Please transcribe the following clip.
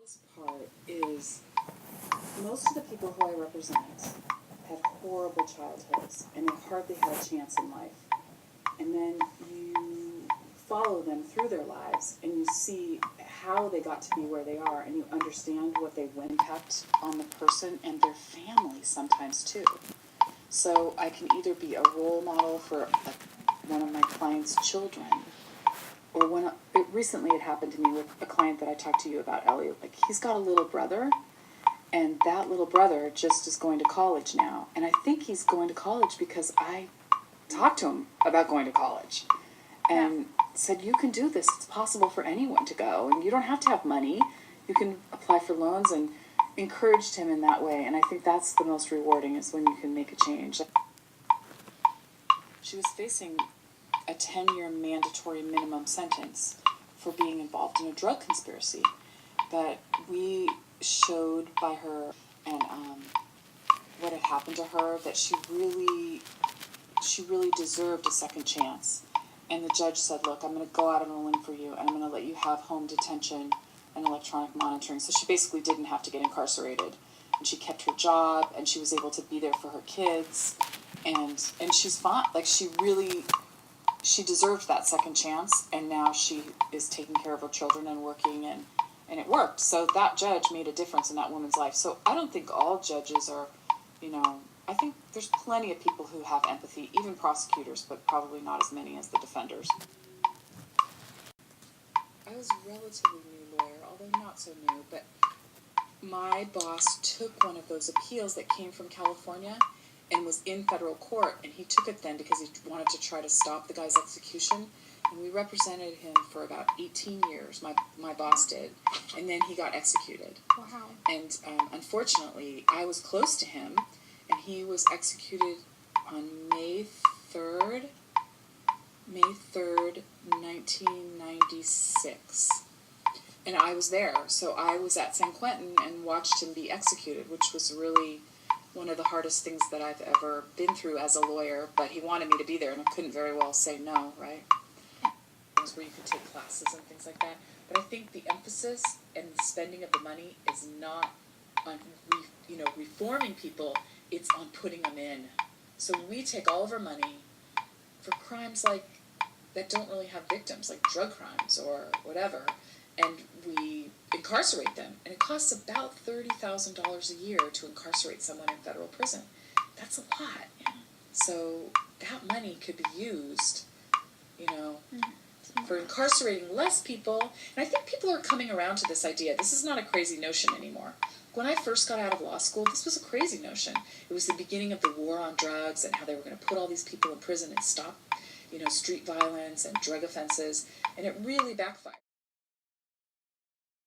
This part is most of the people who I represent had horrible childhoods and they hardly had a chance in life. And then you follow them through their lives and you see how they got to be where they are, and you understand what they went impact on the person and their family sometimes too. So I can either be a role model for one of my clients' children, or recently it happened to me with a client that I talked to you about, Ellie. Like, he's got a little brother, and that little brother just is going to college now. And I think he's going to college because I talked to him about going to college and said, you can do this. It's possible for anyone to go, and you don't have to have money. You can apply for loans, and encouraged him in that way. And I think that's the most rewarding, is when you can make a change. She was facing a 10-year mandatory minimum sentence for being involved in a drug conspiracy. But we showed by her and what had happened to her that she really deserved a second chance. And the judge said, look, I'm going to go out on a limb for you, and I'm going to let you have home detention and electronic monitoring. So she basically didn't have to get incarcerated. And she kept her job, and she was able to be there for her kids. And she's fine. Like, she deserved that second chance, and now she is taking care of her children and working, and it worked. So that judge made a difference in that woman's life. So I don't think all judges are, I think there's plenty of people who have empathy, even prosecutors, but probably not as many as the defenders. I was a relatively new lawyer, although not so new, but my boss took one of those appeals that came from California and was in federal court, and he took it then because he wanted to try to stop the guy's execution, and we represented him for about 18 years, my boss did, and then he got executed. Wow. And unfortunately, I was close to him, and he was executed on May 3rd, 1996. And I was there, so I was at San Quentin and watched him be executed, which was really one of the hardest things that I've ever been through as a lawyer, but he wanted me to be there, and I couldn't very well say no, right? Things where you could take classes and things like that. But I think the emphasis and the spending of the money is not on reforming people, it's on putting them in. So we take all of our money for crimes like that don't really have victims, like drug crimes or whatever, and we incarcerate them. And it costs about $30,000 a year to incarcerate someone in federal prison. That's a lot. So that money could be used, for incarcerating less people. And I think people are coming around to this idea. This is not a crazy notion anymore. When I first got out of law school, this was a crazy notion. It was the beginning of the war on drugs and how they were going to put all these people in prison and stop, street violence and drug offenses. And it really backfired.